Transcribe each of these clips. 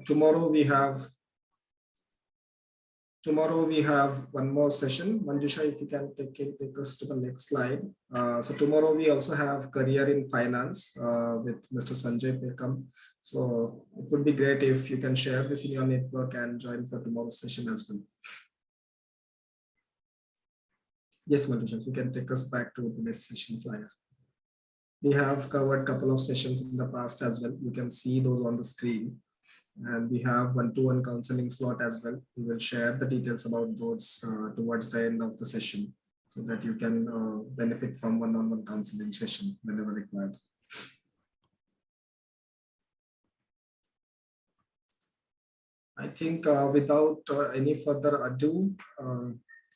tomorrow we have one more session. Manjusha, if you can take us to the next slide. So tomorrow we also have career in finance with Mr. Sanjay Pekam. So it would be great if you can share this in your network and join for tomorrow's session as well. Yes, Manjusha, you can take us back to the next session flyer. We have covered a couple of sessions in the past as well. You can see those on the screen. And we have one-to-one counseling slot as well. We will share the details about those towards the end of the session so that you can benefit from one-on-one counseling session whenever required. I think without any further ado,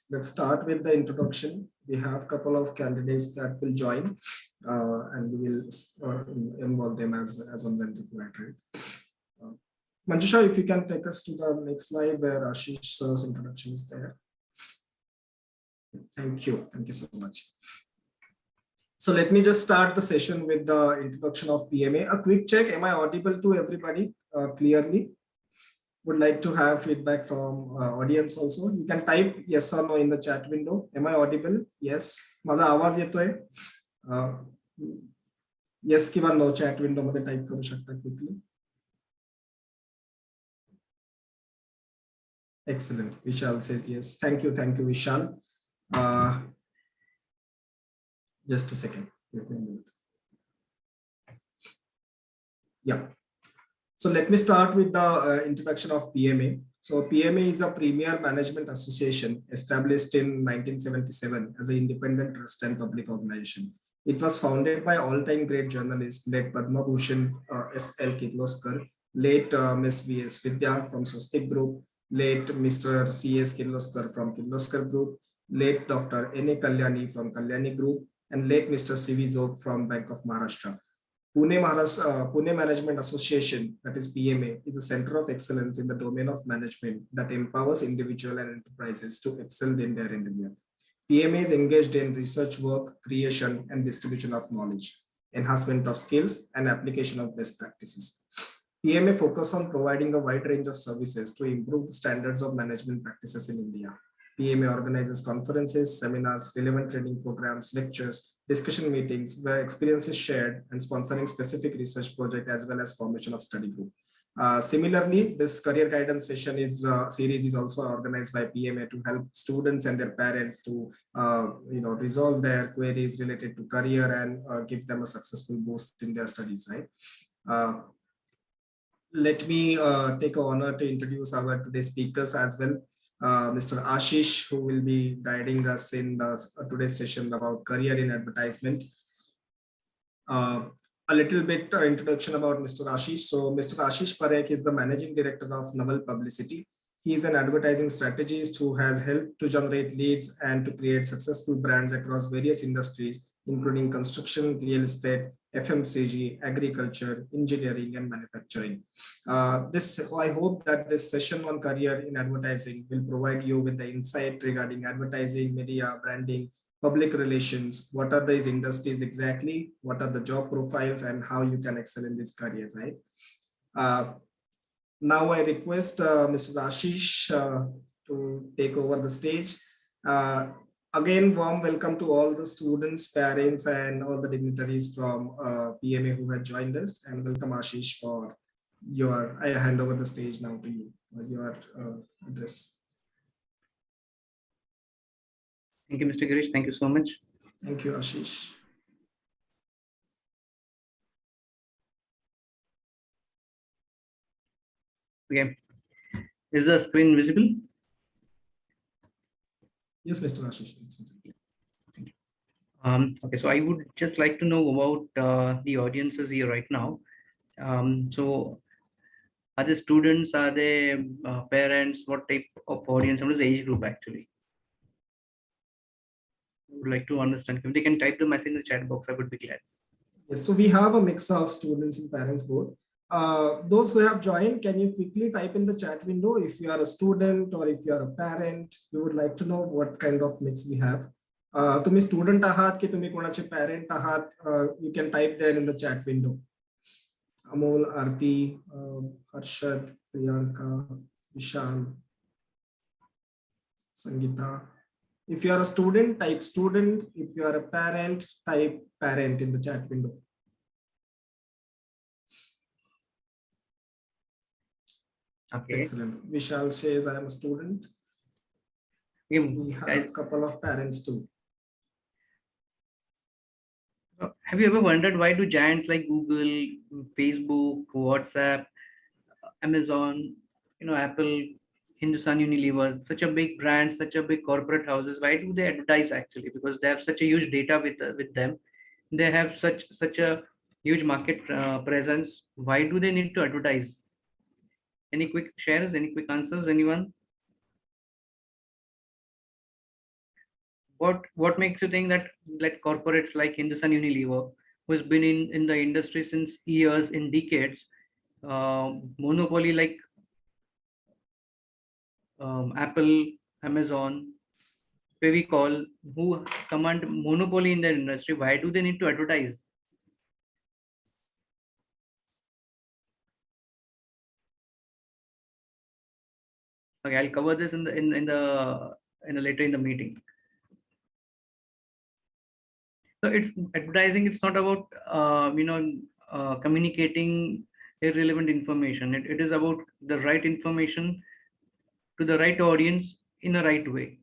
let's start with the introduction. We have a couple of candidates that will join and we will involve them as on when required, right? Manjusha, if you can take us to the next slide where Ashish's introduction is there. Thank you so much. So let me just start the session with the introduction of PMA. A quick check, am I audible to everybody clearly? Would like to have feedback from audience also. You can type yes or no in the chat window. Am I audible? Yes. माझा आवाज येतोय? Yes किंवा no chat window मध्ये type करू शकता quickly. Excellent. Vishal says yes. Thank you, Vishal. Just a second. Give me a minute. Yeah. So let me start with the introduction of PMA. So PMA is a Premier Management Association established in 1977 as an independent trust and public organization. It was founded by all-time great journalist, late Padma Bhushan S.L. Kirloskar, late Ms. V.S. Vidya from Swastik Group, late Mr. C.S. Kirloskar from Kirloskar Group, late Dr. N.A. Kalyani from Kalyani Group, and late Mr. C.V. Zog from Bank of Maharashtra. Pune Management Association, that is PMA, is a center of excellence in the domain of management that empowers individuals and enterprises to excel in their endeavor. PMA is engaged in research work, creation, and distribution of knowledge, enhancement of skills, and application of best practices. PMA focuses on providing a wide range of services to improve the standards of management practices in India. PMA organizes conferences, seminars, relevant training programs, lectures, discussion meetings where experience is shared, and sponsoring specific research project as well as formation of study group. Similarly, this career guidance session series is also organized by PMA to help students and their parents to resolve their queries related to career and give them a successful boost in their studies. Right. Let me take an honor to introduce our today's speakers as well. Mr. Ashish, who will be guiding us in today's session about career in advertisement. A little bit introduction about Mr. Ashish. So Mr. Ashish Parekh is the managing director of Naval Publicity. He is an advertising strategist who has helped to generate leads and to create successful brands across various industries, including construction, real estate, FMCG, agriculture, engineering, and manufacturing. I hope that this session on career in advertising will provide you with the insight regarding advertising, media, branding, public relations, what are these industries exactly, what are the job profiles, and how you can excel in this career, right? Now I request Mr. Ashish to take over the stage. Again, warm welcome to all the students, parents, and all the dignitaries from PMA who have joined us, and welcome Ashish for I hand over the stage now to you for your address. Thank you, Mr. Girish. Thank you so much. Thank you, Ashish. Okay. Is the screen visible? Yes, Mr. Ashish. Okay, so I would just like to know about the audiences here right now. So are they students, are they parents, what type of audience, what is the age group actually? I would like to understand. If they can type the message in the chat box, I would be glad. Yes, so we have a mix of students and parents both. Those who have joined, can you quickly type in the chat window if you are a student or if you are a parent? We would like to know what kind of mix we have. तुम्ही student आहात की तुम्ही कोणाचे parent आहात, you can type there in the chat window. Amol, Arti, Harshad, Priyanka, Vishal, Sangeeta. If you are a student, type student. If you are a parent, type parent in the chat window. Okay. Excellent. Vishal says, I am a student. Yeah, We have guys, a couple of parents too. have you ever wondered why do giants like Google, Facebook, WhatsApp, Amazon, Apple, Hindustan Unilever, such a big brand, such a big corporate houses, why do they advertise actually? Because they have such a huge data with them. They have such a huge market presence. Why do they need to advertise? Any quick shares? Any quick answers? Anyone? What makes you think that corporates like Hindustan Unilever, who's been in the industry since years, in decades, monopoly like Apple, Amazon, Fevicol, who command monopoly in their industry, why do they need to advertise? Okay, I'll cover this in the later in the meeting. So it's advertising. It's not about communicating irrelevant information. It is about the right information to the right audience in a right way.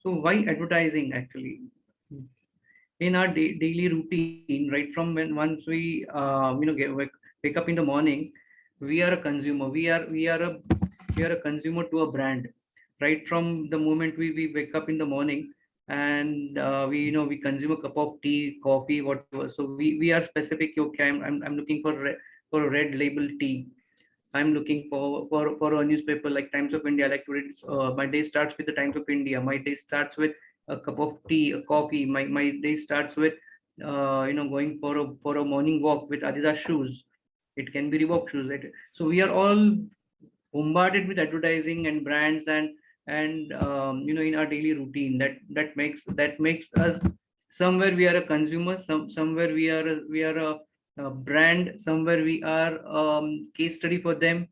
So why advertising actually? In our daily routine, right from when once we wake up in the morning, we are a consumer. We are a consumer to a brand. Right from the moment we wake up in the morning, and we consume a cup of tea, coffee, whatever. So we are specific. Okay, I'm looking for a red label tea. I'm looking for a newspaper like Times of India. I like to read. My day starts with the Times of India. My day starts with a cup of tea, a coffee. My day starts with going for a morning walk with Adidas shoes. It can be Reebok shoes. Right? So we are all bombarded with advertising and brands and in our daily routine that makes us somewhere we are a consumer, somewhere we are a brand, somewhere we are case study for them,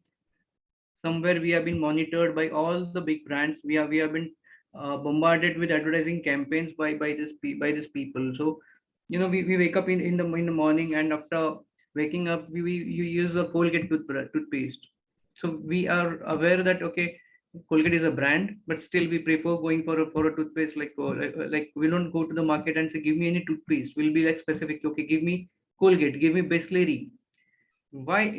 somewhere we have been monitored by all the big brands. We have been bombarded with advertising campaigns by this people. So we wake up in the morning, and after waking up we you use a Colgate toothpaste. So we are aware that okay, Colgate is a brand, but still we prefer going for a toothpaste like we don't go to the market and say give me any toothpaste. We'll be like specific. Okay, give me Colgate, give me Bisleri. Why?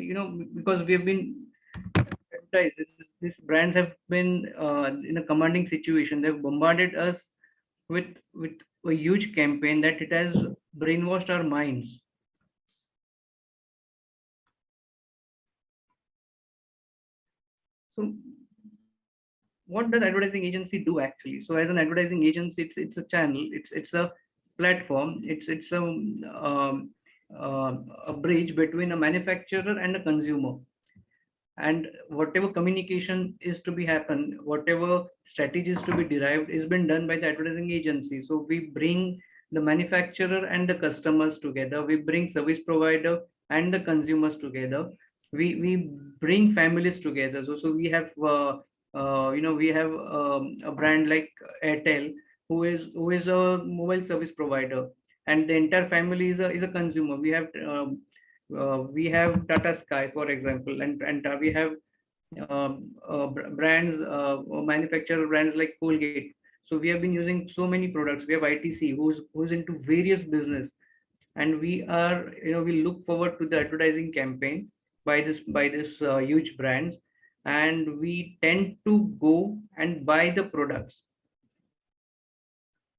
Because we have been advertised. These brands have been in a commanding situation. They've bombarded us with a huge campaign that it has brainwashed our minds. So what does advertising agency do actually? So as an advertising agency, it's a channel, it's a platform, it's a bridge between a manufacturer and a consumer. And whatever communication is to be happen, whatever strategy is to be derived, is been done by the advertising agency. So we bring the manufacturer and the customers together, we bring service provider and the consumers together, we bring families together. So we have a brand like Airtel, who is a mobile service provider, and the entire family is a consumer. We have Tata Sky, for example, and we have brands, manufacturer brands like Colgate. So we have been using so many products. We have ITC, who's into various business, and we look forward to the advertising campaign by this huge brands, and we tend to go and buy the products.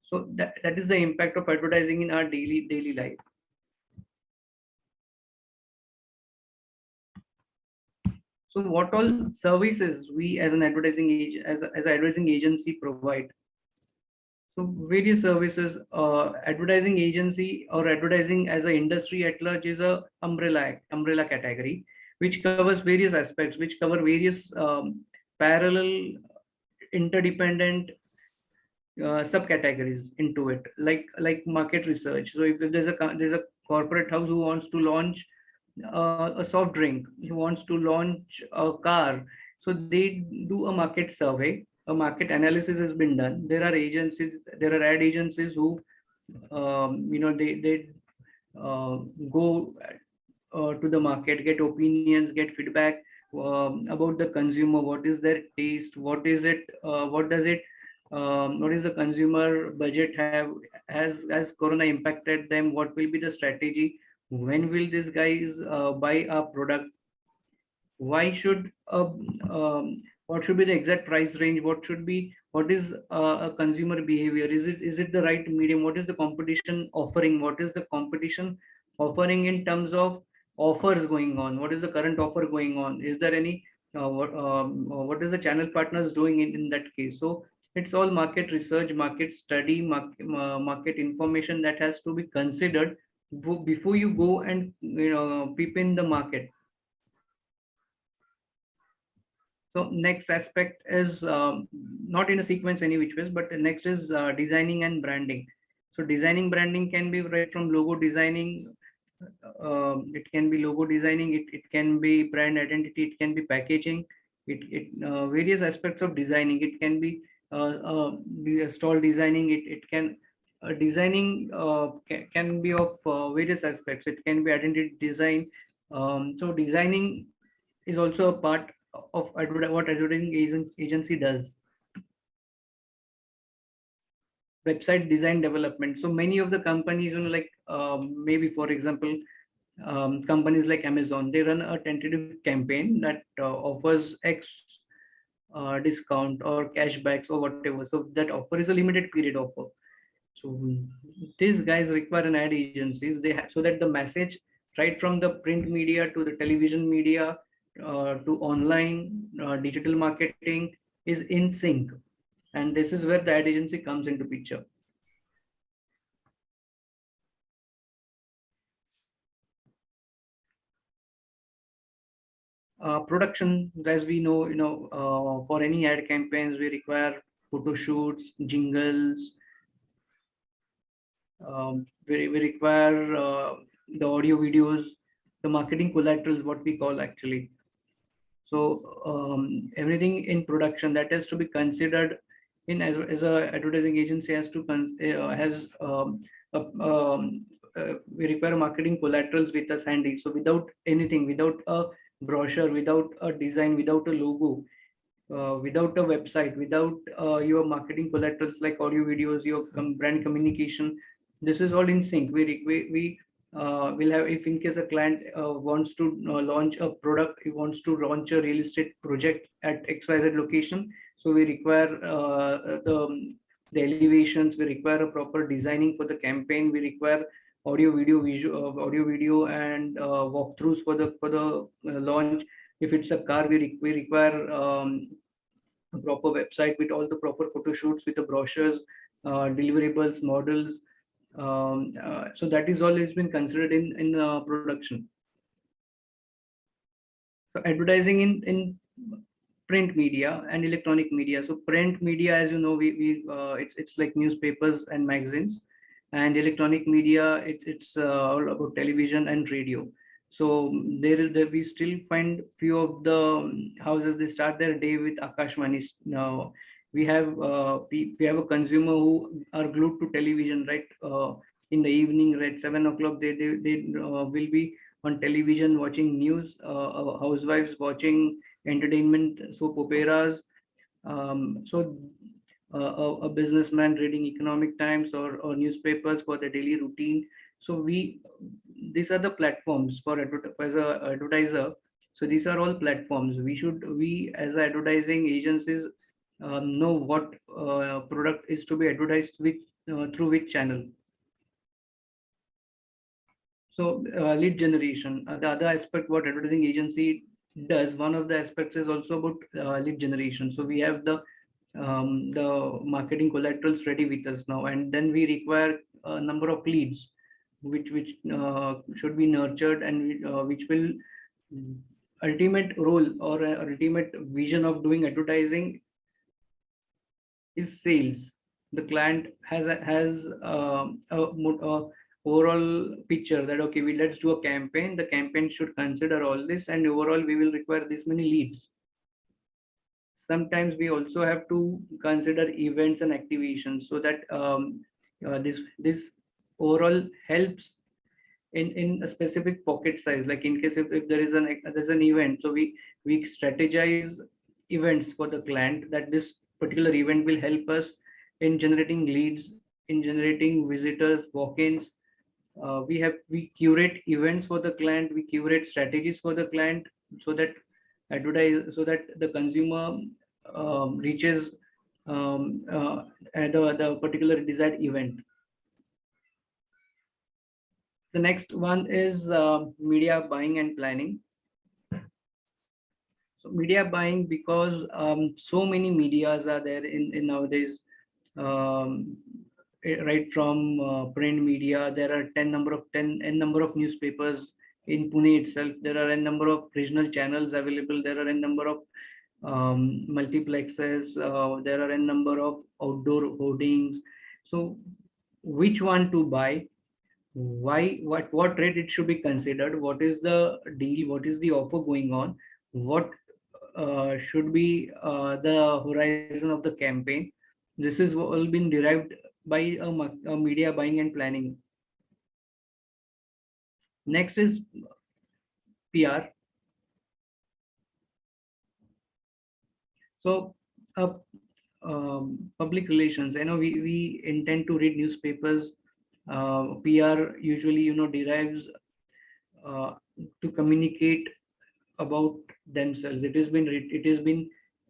So that is the impact of advertising in our daily life. So what all services we as an advertising agency provide? So various services, advertising agency or advertising as an industry at large is a umbrella category, which covers various aspects, which cover various parallel, interdependent subcategories into it, like market research. So if there's a corporate house who wants to launch a soft drink, who wants to launch a car. So they do a market survey, a market analysis has been done. There are agencies, there are ad agencies who, they uh, go to the market, get opinions, get feedback about the consumer. What is their taste? What is it? What does it? What is the consumer budget have? Has Corona impacted them? What will be the strategy? When will these guys buy our product? Why should what should be the exact price range? What is a consumer behavior? Is it the right medium? What is the competition offering? What is the competition offering in terms of offers going on? What is the current offer going on? Is there any what is the channel partners doing in that case? So it's all market research, market study, market information that has to be considered before you go and peep in the market. So next aspect is not in a sequence any which ways, but the next is designing and branding. So designing branding can be right from logo designing. It can be logo designing. It can be brand identity. It can be packaging. It various aspects of designing. It can be stall designing. It can designing can be of various aspects. It can be identity design. So designing is also a part of what advertising agency does. Website design development. So many of the companies, like maybe for example, companies like Amazon, they run a tentative campaign that offers X discount or cashbacks or whatever. So that offer is a limited period offer. So these guys require an ad agencies. They have so that the message right from the print media to the television media to online digital marketing is in sync, and this is where the ad agency comes into picture. Production, as we know, for any ad campaigns, we require photo shoots, jingles. We require the audio videos, the marketing collaterals, what we call actually. So everything in production that has to be considered in as a advertising agency has to we require marketing collaterals with us handy. So without anything, without a brochure, without a design, without a logo, without a website, without your marketing collaterals like audio videos, your brand communication, this is all in sync. We will have, if in case a client wants to launch a product, he wants to launch a real estate project at XYZ location. So we require the elevations, we require a proper designing for the campaign, we require audio video and walkthroughs for the launch. If it's a car, we require a proper website with all the proper photo shoots with the brochures, deliverables, models. So that is all has been considered in production. So advertising in print media and electronic media. So print media, as you know, it's like newspapers and magazines, and electronic media it's all about television and radio. So there we still find few of the houses, they start their day with Akashvani. Now we have a consumer who are glued to television, right? In the evening, right, 7 o'clock, they will be on television watching news. Housewives watching entertainment soap operas. A businessman reading economic times or newspapers for the daily routine. So these are the platforms for as a advertiser. So these are all platforms. We as advertising agencies know what product is to be advertised with through which channel. So lead generation, the other aspect what advertising agency does, one of the aspects is also about lead generation. So we have the marketing collaterals ready with us now, and then we require a number of leads which should be nurtured, and which will ultimate role or ultimate vision of doing advertising is sales. The client has a overall picture that, okay, let's do a campaign. The campaign should consider all this, and overall we will require this many leads. Sometimes we also have to consider events and activations, so that this overall helps in a specific pocket size. Like in case if there's an event, so we strategize events for the client, that this particular event will help us in generating leads, in generating visitors, walk-ins. We curate events for the client, we curate strategies for the client, so that the consumer reaches the particular desired event. The next one is media buying and planning. So media buying, because so many medias are there in nowadays. Right from print media, there are 10 n number of newspapers in Pune itself. There are a number of regional channels available. There are a number of multiplexes. There are a number of outdoor hoardings. So which one to buy? Why, what rate it should be considered? What is the deal? What is the offer going on? What should be the horizon of the campaign? This is all been derived by a media buying and planning. Next is PR. So public relations. I know we intend to read newspapers. PR usually, derives to communicate about themselves. It has been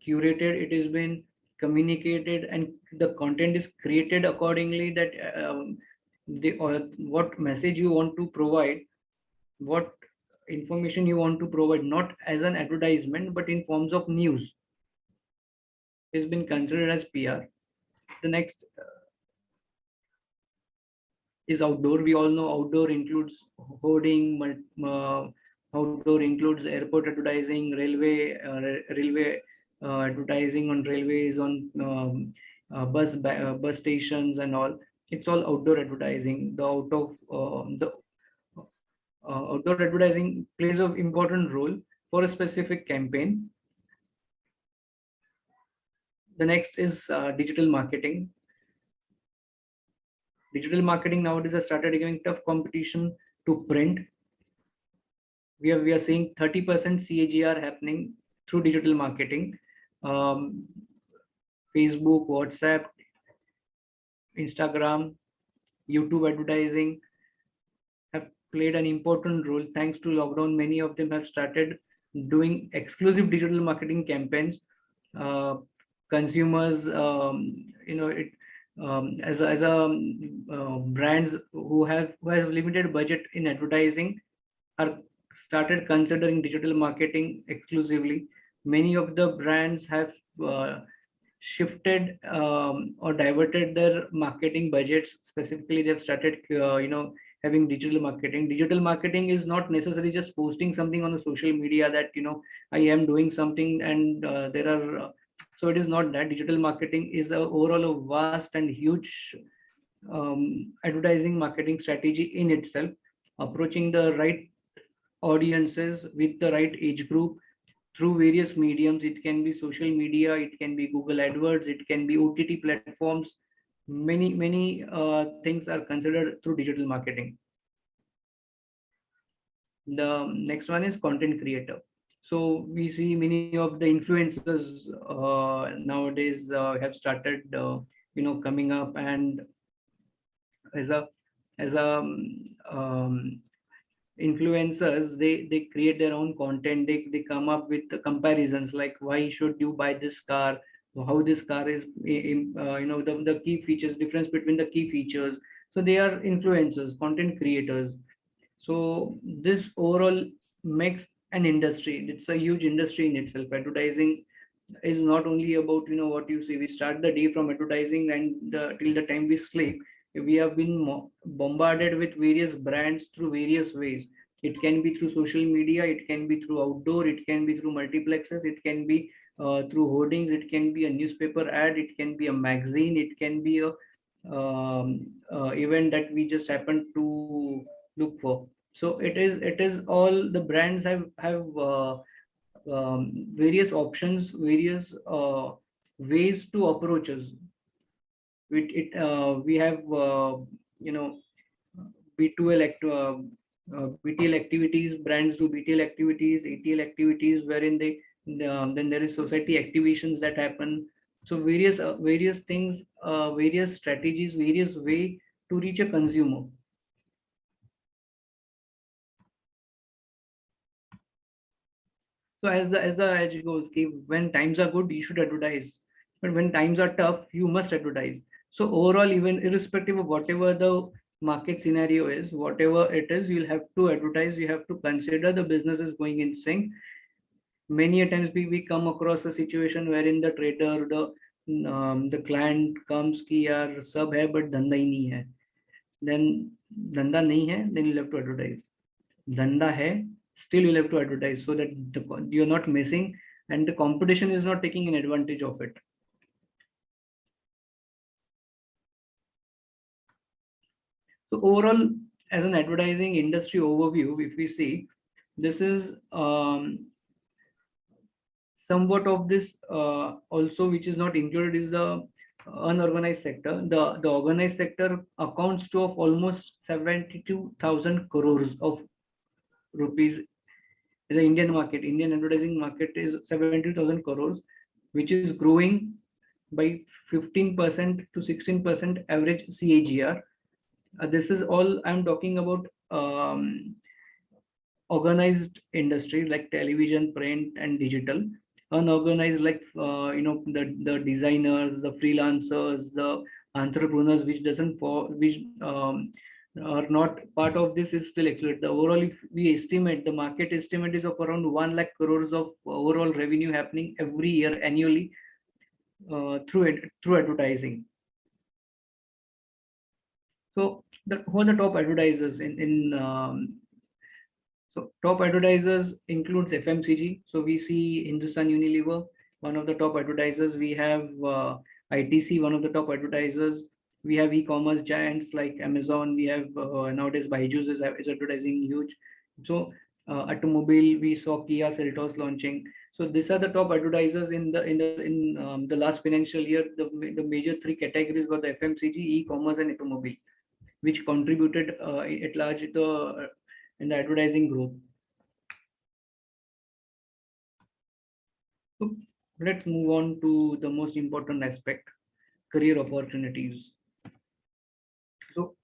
curated, it has been communicated, and the content is created accordingly, that what message you want to provide, what information you want to provide, not as an advertisement but in forms of news, has been considered as PR. The next is outdoor. We all know outdoor includes hoarding, outdoor includes airport advertising, railway advertising on railways, on bus stations and all. It's all outdoor advertising. The outdoor advertising plays an important role for a specific campaign. The next is digital marketing. Digital marketing nowadays has started giving tough competition to print. We are seeing 30% CAGR happening through digital marketing. Facebook, WhatsApp, Instagram, YouTube advertising have played an important role. Thanks to lockdown, many of them have started doing exclusive digital marketing campaigns. Consumers, as a brands who have limited budget in advertising are started considering digital marketing exclusively. Many of the brands have shifted or diverted their marketing budgets. Specifically, they've started having digital marketing. Digital marketing is not necessarily just posting something on the social media that I am doing something, and there are so it is not that. Digital marketing is overall a vast and huge advertising marketing strategy in itself, approaching the right audiences with the right age group through various mediums. It can be social media, it can be Google AdWords, it can be OTT platforms. Many things are considered through digital marketing. The next one is content creator. So we see many of the influencers nowadays have started coming up, and as a influencers, they create their own content. They come up with the comparisons, like why should you buy this car, how this car is the key features, difference between the key features. So they are influencers, content creators. So this overall makes an industry. It's a huge industry in itself. Advertising is not only about what you see. We start the day from advertising, and till the time we sleep, we have been bombarded with various brands through various ways. It can be through social media, it can be through outdoor, it can be through multiplexes, it can be through hoardings, it can be a newspaper ad, it can be a magazine, it can be a event that we just happen to look for. So it is all the brands have various options, various ways to approach us. We have you know B2L BTL activities. Brands do BTL activities, ATL activities, wherein then there is society activations that happen. So various things, various strategies, various way to reach a consumer. So as the edge goes, okay, when times are good, you should advertise. But when times are tough, you must advertise. So overall, even irrespective of whatever the market scenario is, whatever it is, you'll have to advertise. You have to consider the business is going in sync. Many a times we come across a situation wherein the trader, the client comes कि यार सब है but धंधा ही नहीं है. Then धंधा नहीं है, then you'll have to advertise. Dhanda hai, still you'll have to advertise so that you're not missing and the competition is not taking an advantage of it. So overall, as an advertising industry overview, if we see, this is somewhat of this also, which is not included, is the unorganized sector. The organized sector accounts to of almost 72,000 crores of rupees. The Indian advertising market is 70,000 crores, which is growing by 15% to 16% average CAGR. This is all I'm talking about organized industry like television, print, and digital. Unorganized, like the designers, the freelancers, the entrepreneurs, which doesn't for which are not part of this, is still excluded. The overall, if we estimate, the market estimate is of around 1 lakh crores of overall revenue happening every year annually through advertising. So who are the top advertisers in so top advertisers includes FMCG. So we see Hindustan Unilever, one of the top advertisers. We have ITC, one of the top advertisers. We have e-commerce giants like Amazon. We have nowadays Byju's is advertising huge. So automobile, we saw Kia Seltos launching. So these are the top advertisers in the last financial year. The major three categories were the FMCG, e-commerce, and automobile, which contributed at large in the advertising growth. So let's move on to the most important aspect, career opportunities. So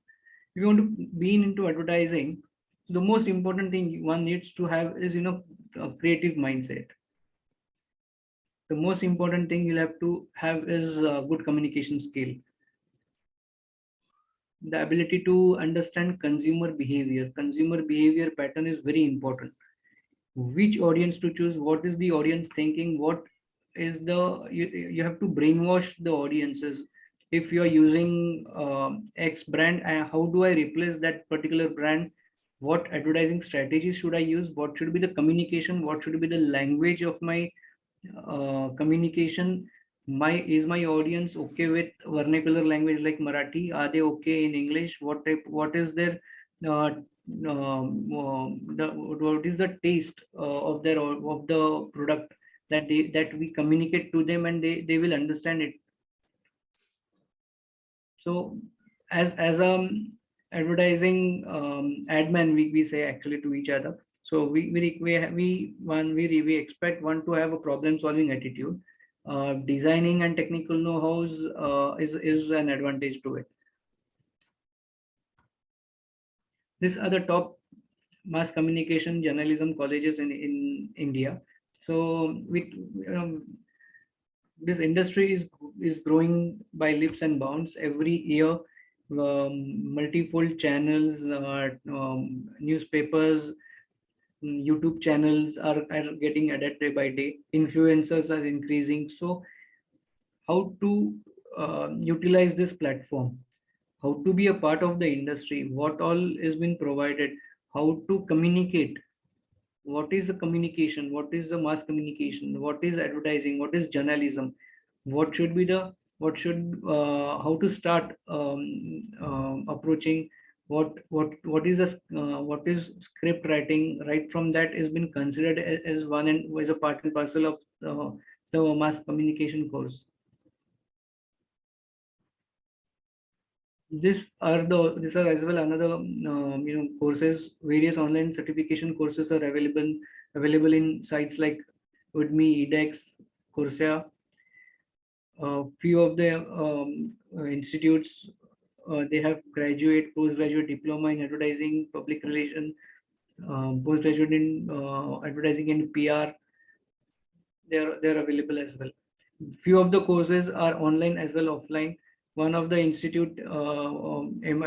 if you want to be into advertising, the most important thing one needs to have is a creative mindset. The most important thing you'll have to have is a good communication skill. The ability to understand consumer behavior. Consumer behavior pattern is very important. Which audience to choose, what is the audience thinking, what is you have to brainwash the audiences. If you are using X brand, how do I replace that particular brand? What advertising strategies should I use? What should be the communication? What should be the language of my communication? Is my audience okay with vernacular language like Marathi? Are they okay in English? What is their what is the taste of the product that we communicate to them, and they will understand it. So as advertising admin, we say actually to each other. So we expect one to have a problem solving attitude. Designing and technical know-hows is an advantage to it. These are the top mass communication journalism colleges in India. So this industry is growing by leaps and bounds every year. Multiple channels, newspapers, YouTube channels are getting added day by day. Influencers are increasing. So how to utilize this platform, how to be a part of the industry, what all is been provided, how to communicate, what is the communication, what is the mass communication, what is advertising, what is journalism, what should be the how to start approaching, what is what is script writing. Right from that is been considered as one and as a part and parcel of the mass communication course. These are as well another courses. Various online certification courses are available in sites like Udemy, edX, Coursera. Few of the institutes, they have graduate, postgraduate diploma in advertising, public relation, postgraduate in advertising and PR. They're available as well. Few of the courses are online as well offline. One of the institute, Mudra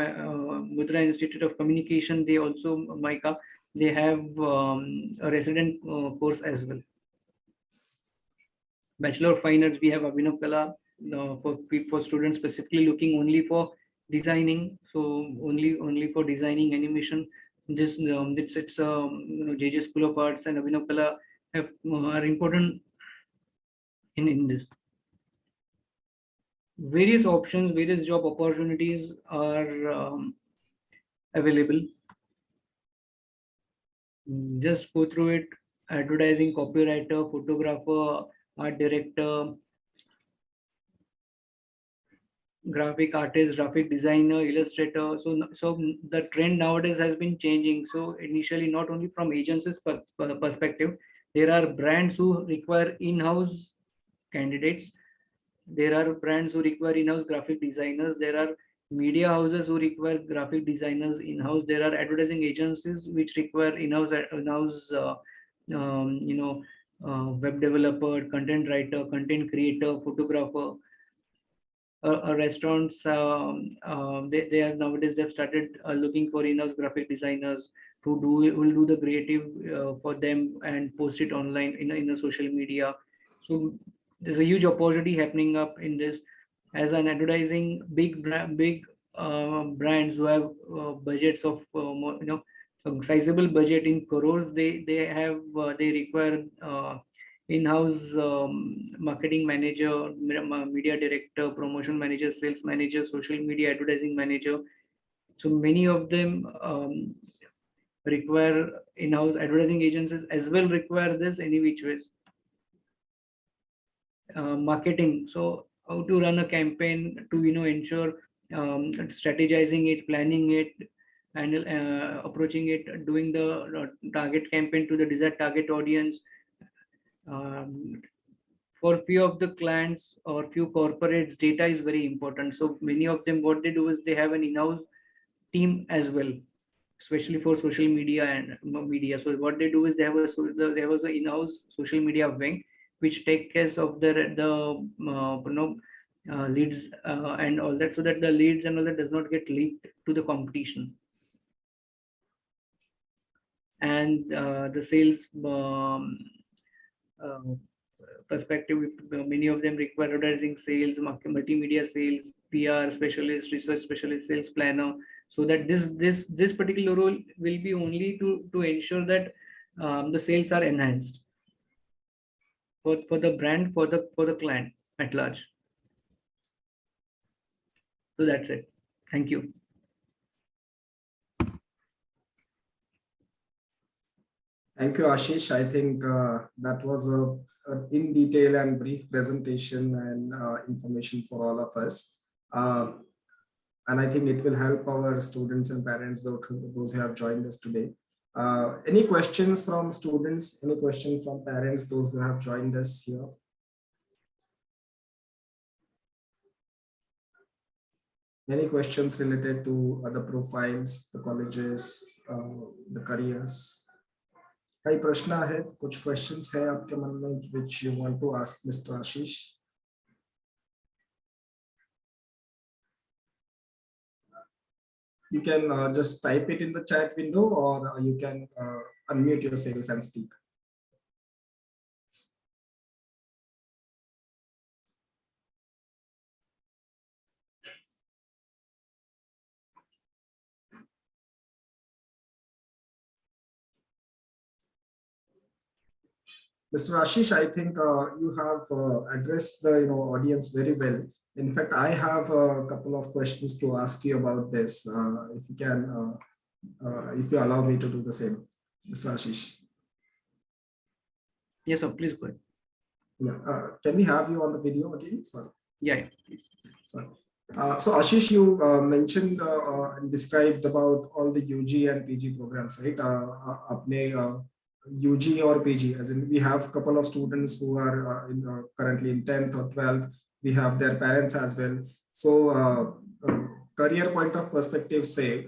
Institute of Communication, they also MICA, they have a resident course as well. Bachelor of Fine Arts, we have Abhinav Kala for students specifically looking only for designing. So only for designing animation. This it's JJ School of Arts and Abhinav Kala are important in this. Various options, various job opportunities are available. Just go through it. Advertising copywriter, photographer, art director, graphic artist, graphic designer, illustrator. So the trend nowadays has been changing. So initially, not only from agencies perspective, there are brands who require in-house candidates. There are brands who require in-house graphic designers. There are media houses who require graphic designers in-house. There are advertising agencies which require in-house web developer, content writer, content creator, photographer. Restaurants, they are nowadays they've started looking for in-house graphic designers who will do the creative for them and post it online in a social media. So there's a huge opportunity happening up in this. As an advertising, big brands who have budgets of a sizable budget in crores, they require in-house marketing manager, media director, promotion manager, sales manager, social media advertising manager. So many of them require in-house. Advertising agencies as well require this any which ways. Marketing, so how to run a campaign to ensure strategizing it, planning it, and approaching it, doing the target campaign to the desired target audience. For few of the clients or few corporates, data is very important. So many of them, what they do is they have an in-house team as well, especially for social media and media. So what they do is they have an in-house social media wing which take care of leads and all that, so that the leads and all that does not get leaked to the competition. And the sales perspective, many of them require advertising sales, multimedia sales, PR specialist, research specialist, sales planner. So that this particular role will be only to ensure that the sales are enhanced for the brand, for the client at large. So that's it. Thank you. Thank you, Ashish. I think that was a in detail and brief presentation and information for all of us. And I think it will help our students and parents, those who have joined us today. Any questions from students? Any questions from parents, those who have joined us here? Any questions related to other profiles, the colleges, the careers? कई प्रश्न है, कुछ questions है आपके मन में which you want to ask Mr. Ashish? You can just type it in the chat window, or you can unmute yourself and speak. Mr. Ashish, I think you have addressed the audience very well In fact, I have a couple of questions to ask you about this. If you can, if you allow me to do the same, Mr. Ashish. Yes, sir. Please go ahead. Yeah. Can we have you on the video again? Sorry. Yeah. Please. Sorry. So Ashish, you mentioned and described about all the UG and PG programs, right? Apne UG or PG, as in we have a couple of students who are currently in 10th or 12th. We have their parents as well. So career point of perspective, say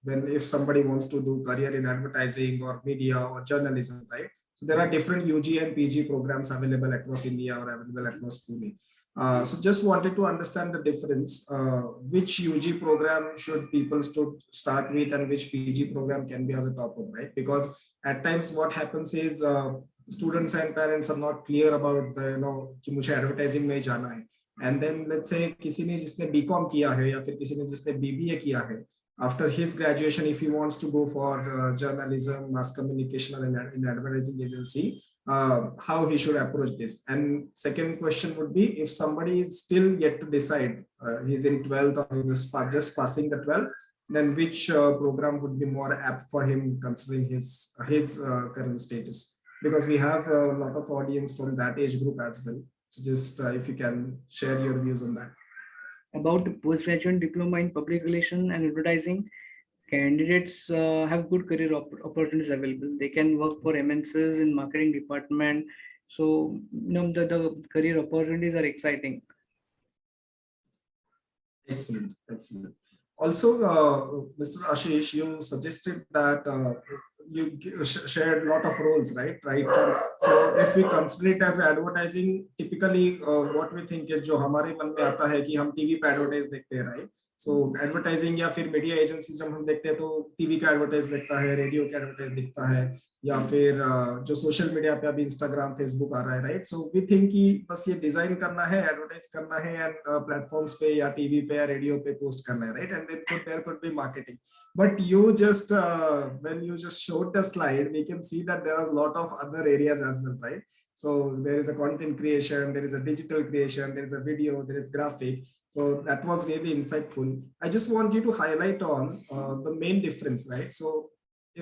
when if somebody wants to do career in advertising or media or journalism, right? So there are different UG and PG programs available across India or available across Pune. So just wanted to understand the difference. Which UG program should people start with, and which PG program can be as a top up, right? Because at times what happens is students and parents are not clear about the कि मुझे advertising में जाना है. And then let's say किसी ने जिसने BCom किया है या फिर किसी ने जिसने BBA किया है, after his graduation, if he wants to go for journalism, mass communication, or in advertising agency, how he should approach this. And second question would be, if somebody is still yet to decide, he's in 12th or just passing the 12th, then which program would be more apt for him considering his current status? Because we have a lot of audience from that age group as well. So just if you can share your views on that. About postgraduate diploma in public relation and advertising, candidates have good career opportunities available. They can work for MNCs in marketing department. So the career opportunities are exciting. Excellent, excellent. Also, Mr. Ashish, you suggested that you shared a lot of roles, right? So if we consider it as advertising, typically what we think is जो हमारे मन में आता है कि हम TV पे advertise देखते हैं, right? So advertising या फिर मीडिया एजेंसी जब हम देखते हैं तो टीवी का एडवर्टाइज दिखता है, रेडियो का एडवर्टाइज दिखता है, या फिर जो सोशल मीडिया पे अभी इंस्टाग्राम फेसबुक आ रहा है, राइट? सो वी थिंक कि बस ये डिजाइन करना है, एडवर्टाइज करना है एंड प्लेटफॉर्म्स पे या टीवी पे या रेडियो पे पोस्ट करना है, right? And there could be marketing, but you just when you just showed the slide we can see that there are lot of other areas as well, right? So there is a content creation, there is a digital creation, there is a video, there is graphic. So that was really insightful. I just want you to highlight on the main difference, right? So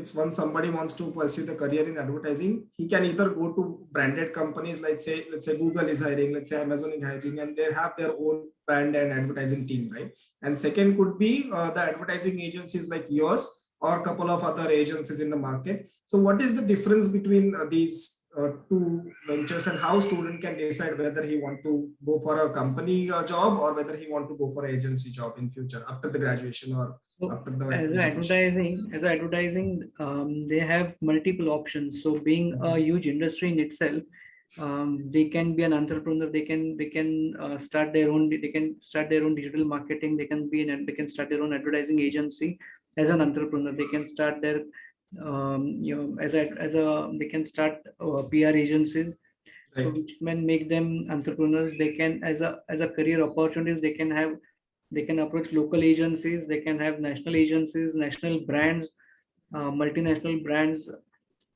if somebody wants to pursue the career in advertising, he can either go to branded companies, let's say Google is hiring, let's say Amazon is hiring, and they have their own brand and advertising team, right? And second could be the advertising agencies like yours or a couple of other agencies in the market. So what is the difference between these two ventures, and how student can decide whether he want to go for a company job or whether he want to go for an agency job in future after the graduation or after the education? As advertising, they have multiple options. So being a huge industry in itself, they can be an entrepreneur. They can start their own. They can start their own digital marketing. They can start their own advertising agency as an entrepreneur. They can start their they can start PR agencies, right, so which can make them entrepreneurs. They can as a career opportunities, they can approach local agencies, they can have national agencies, national brands, multinational brands,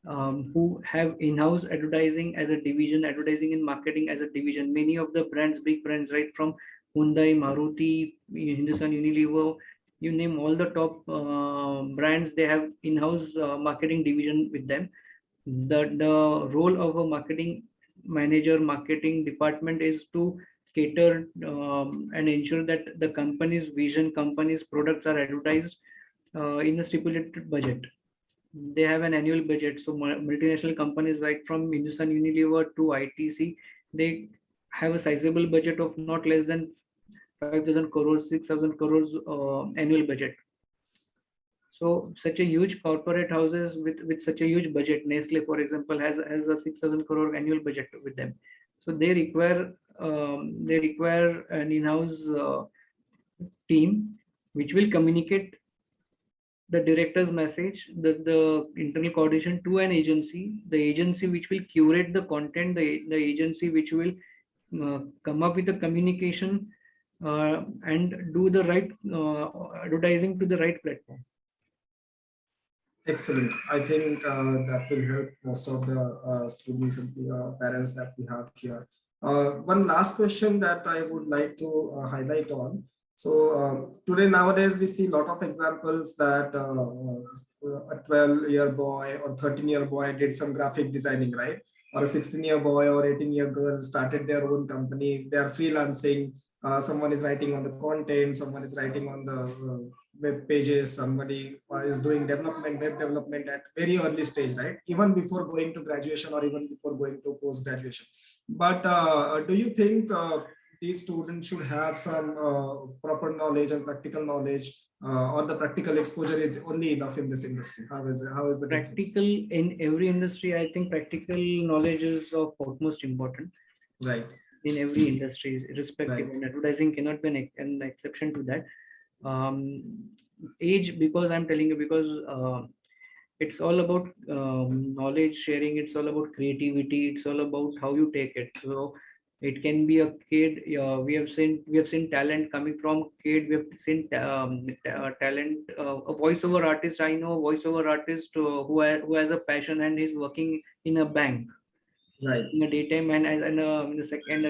who have in-house advertising as a division, advertising and marketing as a division. Many of the brands, big brands, right from Hyundai, Maruti, Hindustan Unilever, you name all the top brands, they have in-house marketing division with them. The role of a marketing manager, marketing department is to cater and ensure that the company's vision, company's products are advertised in a stipulated budget. They have an annual budget. So multinational companies like from Hindustan Unilever to ITC, they have a sizable budget of not less than 5,000 crores, 6,000 crores annual budget. So such a huge corporate houses with such a huge budget, Nestle, for example, has a 6,000 crore annual budget with them. So they require an in-house team which will communicate the director's message, the internal coordination to an agency, the agency which will curate the content, the agency which will come up with the communication and do the right advertising to the right platform. Excellent. I think that will help most of the students and parents that we have here. One last question that I would like to highlight on. So today nowadays we see a lot of examples that a 12-year boy or 13-year boy did some graphic designing, right? Or a 16-year boy or 18-year girl started their own company. They are freelancing. Someone is writing on the content. Someone is writing on the web pages. Somebody is doing development, web development at very early stage, right? Even before going to graduation or even before going to post graduation. But do you think these students should have some proper knowledge and practical knowledge, or the practical exposure is only enough in this industry? How is it? How is the difference? Practical in every industry, I think practical knowledge is of utmost important. Right. In every industry, irrespective, Right. and advertising cannot be an exception to that. Age, because I'm telling you, because it's all about knowledge sharing, it's all about creativity, it's all about how you take it. So it can be a kid. We have seen talent coming from kid. We have seen talent. A voiceover artist. I know a voiceover artist who has a passion and he's working in a bank Right. in the daytime, and in the second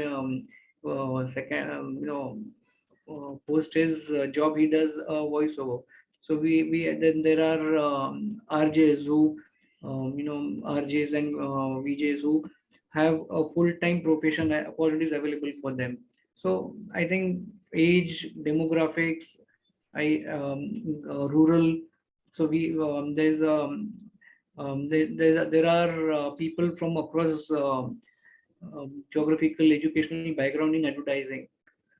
post his job, he does voiceover. So we then there are RJs who RJs and VJs who have a full-time profession opportunities available for them. So I think age, demographics, rural. So there are people from across geographical educational background in advertising.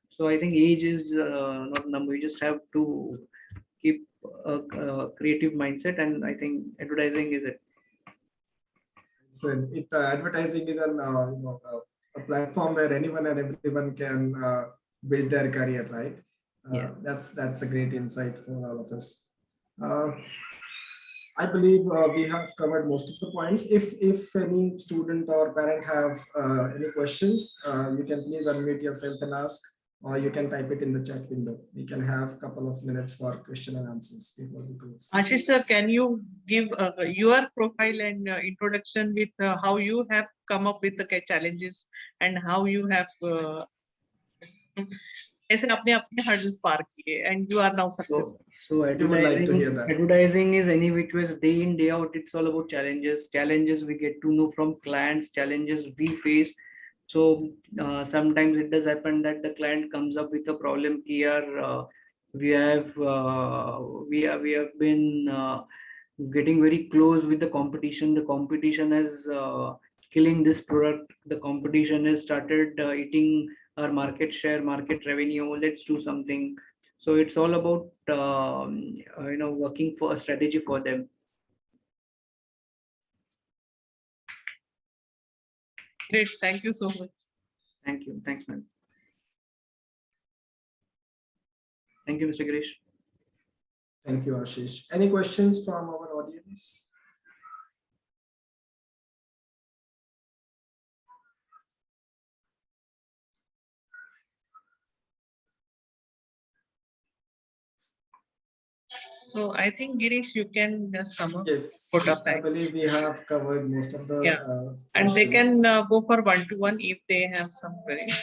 So I think age is not a number. You just have to keep a creative mindset, and I think advertising is it. So advertising is an a platform where anyone and everyone can build their career, right? Yeah. That's a great insight for all of us. Uh, I believe we have covered most of the points. If any student or parent have any questions, you can please unmute yourself and ask, or you can type it in the chat window. We can have a couple of minutes for question and answers before we close. Ashish sir, can you give your profile and introduction with how you have come up with the challenges and how you have ऐसे अपने अपने hurdles पार किए and you are now successful. So You would like to hear that. advertising is any which ways, day in, day out. It's all about challenges. Challenges we get to know from clients, challenges we face. So sometimes it does happen that the client comes up with a problem here. We have been getting very close with the competition. The competition is killing this product. The competition has started eating our market share, market revenue. Let's do something. So it's all about working for a strategy for them. Great, thank you so much. Thank you. Thanks, man. Thank you, Mr. Girish. Thank you, Ashish. Any questions from our audience? So I think Girish, you can sum up. Yes, Put up I believe we have covered most of the and they questions. can go for one-to-one if they have some queries.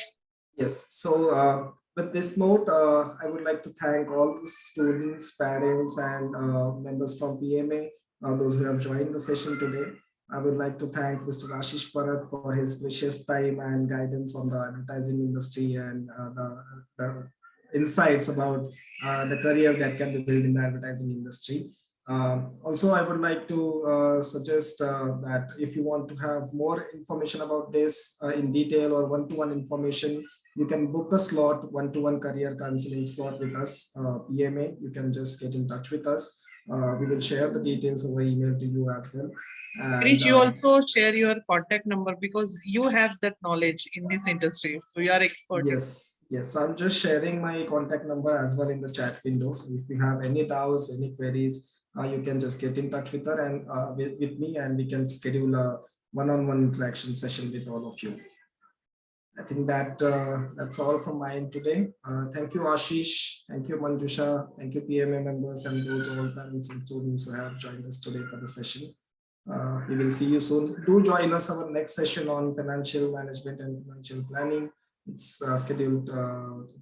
Yes, so with this note, I would like to thank all the students, parents, and members from PMA, those who have joined the session today. I would like to thank Mr. Ashish Parekh for his precious time and guidance on the advertising industry and the insights about the career that can be built in the advertising industry. Also, I would like to suggest that if you want to have more information about this in detail or one-to-one information, you can book a slot, one-to-one career counseling slot with us, PMA. You can just get in touch with us. We will share the details over email to you as well. Girish, you also share your contact number because you have that knowledge in this industry. So you are expert. Yes, yes. So I'm just sharing my contact number as well in the chat window. So if you have any doubts, any queries, you can just get in touch with her and with me, and we can schedule a one-on-one interaction session with all of you. I think that that's all from my end today. Thank you, Ashish. Thank you, Manjusha. Thank you, PMA members and those all parents and students who have joined us today for the session. We will see you soon. Do join us our next session on financial management and financial planning. It's scheduled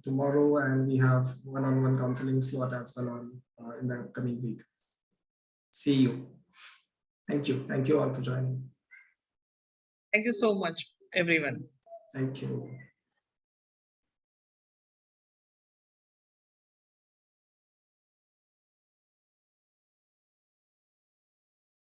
tomorrow, and we have one-on-one counseling slot as well on in the coming week. See you. Thank you. Thank you all for joining. Thank you so much, everyone. Thank you.